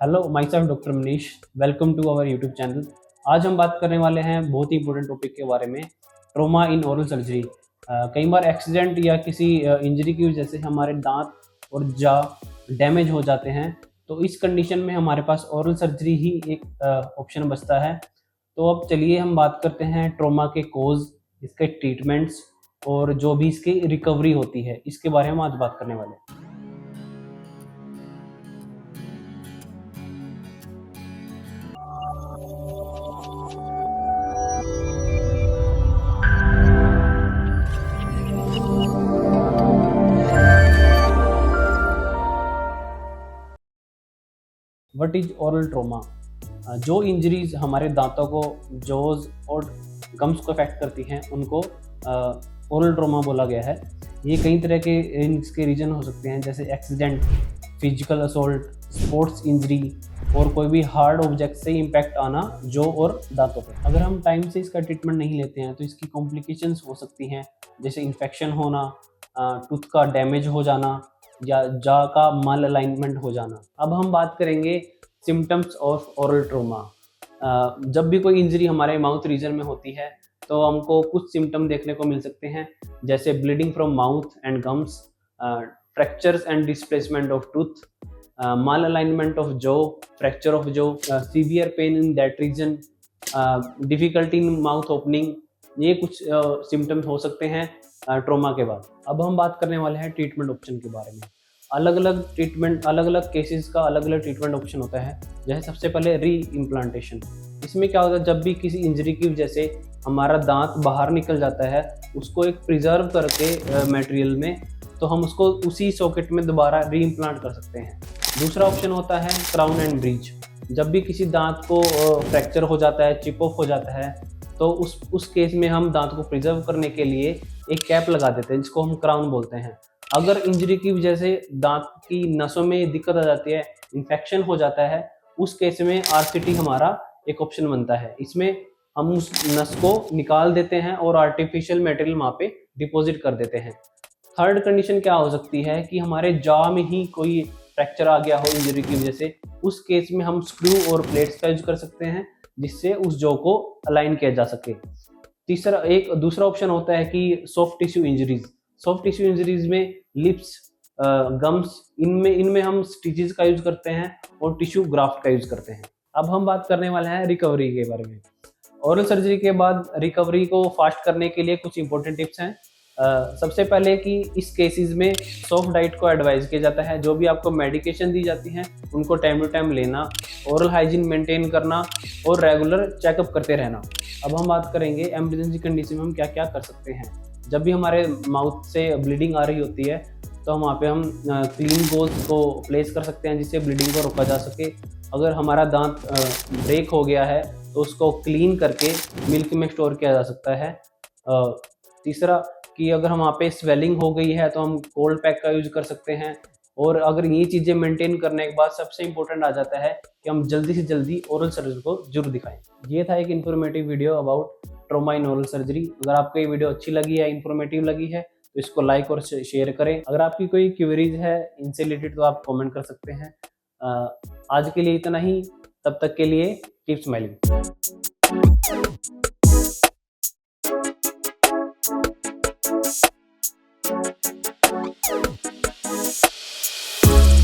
Hello, myself doctor Manish. Welcome to our YouTube channel. आज हम बात करने वाले हैं बहुत ही इंपॉर्टेंट टॉपिक के बारे में, ट्रोमा इन ओरल सर्जरी। कई बार एक्सीडेंट या किसी इंजरी की वजह से हमारे दांत और जा डैमेज हो जाते हैं, तो इस कंडीशन में हमारे पास ओरल सर्जरी ही एक ऑप्शन बचता है। तो अब चलिए हम बात करते हैं ट्रोमा के कोज, इसके ट्रीटमेंट्स और जो भी इसकी रिकवरी होती है, इसके बारे में हम आज बात करने वाले हैं। What is oral trauma? जो इंजरीज हमारे दांतों को, जॉज और गम्स को अफेक्ट करती हैं, उनको ओरल ट्रोमा बोला गया है। ये कई तरह के इसके रीजन हो सकते हैं, जैसे accident, physical assault, sports injury और कोई भी हार्ड ऑब्जेक्ट से इम्पैक्ट आना जॉ और दांतों पर। अगर हम टाइम से इसका ट्रीटमेंट नहीं लेते हैं तो इसकी कॉम्प्लिकेशंस हो सकती हैं, जैसे इन्फेक्शन होना, टूथ का डैमेज हो जाना या जा का माल अलाइनमेंट हो जाना। अब हम बात करेंगे सिम्टम्स ऑफ ओरल ट्रोमा। जब भी कोई इंजरी हमारे माउथ रीजन में होती है तो हमको कुछ सिम्टम देखने को मिल सकते हैं, जैसे bleeding from mouth and gums, fractures and displacement of tooth, malalignment of jaw, fracture of jaw, severe pain in that region, difficulty in mouth opening. ये कुछ सिम्टम्स हो सकते हैं ट्रोमा के बाद। अब हम बात करने वाले हैं ट्रीटमेंट ऑप्शन के बारे में। अलग अलग केसेस का अलग अलग ट्रीटमेंट ऑप्शन होता है। जैसे सबसे पहले री इम्प्लांटेशन। इसमें क्या होता है, जब भी किसी इंजरी की वजह से हमारा दांत बाहर निकल जाता है, उसको एक प्रिजर्व करके मटेरियल में, तो हम उसको उसी सॉकेट में दोबारा री इम्प्लांट कर सकते हैं। दूसरा ऑप्शन होता है क्राउन एंड ब्रिज। जब भी किसी दांत को फ्रैक्चर हो जाता है, चिप ऑफ हो जाता है, तो उस केस में हम दांत को प्रिजर्व करने के लिए एक कैप लगा देते हैं, जिसको हम क्राउन बोलते हैं। अगर इंजरी की वजह से दांत की नसों में दिक्कत आ जाती है, इन्फेक्शन हो जाता है, उस केस में आरसीटी हमारा एक ऑप्शन बनता है। इसमें हम उस नस को निकाल देते हैं और आर्टिफिशियल मटेरियल वहाँ पे डिपॉजिट कर देते हैं। थर्ड कंडीशन क्या हो सकती है कि हमारे जॉ में ही कोई फ्रैक्चर आ गया हो इंजरी की वजह से, उस केस में हम स्क्रू और प्लेट्स का यूज कर सकते हैं, जिससे उस जॉ को अलाइन किया जा सके। दूसरा ऑप्शन होता है कि soft tissue injuries. Soft tissue injuries में लिप्स, गम्स, इनमें हम स्टिचेस का यूज करते हैं और टिश्यू ग्राफ्ट का यूज करते हैं। अब हम बात करने वाले हैं रिकवरी के बारे में। ओरल सर्जरी के बाद रिकवरी को फास्ट करने के लिए कुछ इंपॉर्टेंट टिप्स हैं। सबसे पहले कि इस केसेस में सॉफ्ट डाइट को एडवाइज किया जाता है। जो भी आपको मेडिकेशन दी जाती हैं उनको टाइम टू टाइम लेना, ओरल हाइजीन मेंटेन करना और रेगुलर चेकअप करते रहना। अब हम बात करेंगे एमरजेंसी कंडीशन में हम क्या क्या कर सकते हैं। जब भी हमारे माउथ से ब्लीडिंग आ रही होती है तो वहाँ पे हम क्लीन गोल्स को प्लेस कर सकते हैं, जिससे ब्लीडिंग को रोका जा सके। अगर हमारा दांत ब्रेक हो गया है तो उसको क्लीन करके मिल्क में स्टोर किया जा सकता है। तीसरा कि अगर हम वहाँ पे स्वेलिंग हो गई है तो हम कोल्ड पैक का यूज कर सकते हैं। और अगर ये चीज़ें मेंटेन करने के बाद सबसे इम्पोर्टेंट आ जाता है कि हम जल्दी से जल्दी ओरल सर्जरी को जरूर दिखाएं। ये था एक informative video about trauma in oral surgery. अगर आपको ये वीडियो अच्छी लगी है, इन्फॉर्मेटिव लगी है, तो इसको लाइक और शेयर करें। अगर आपकी कोई क्वेरीज है इनसे रिलेटेड तो आप कमेंट कर सकते हैं। आज के लिए इतना ही। तब तक के लिए कीप स्माइलिंग।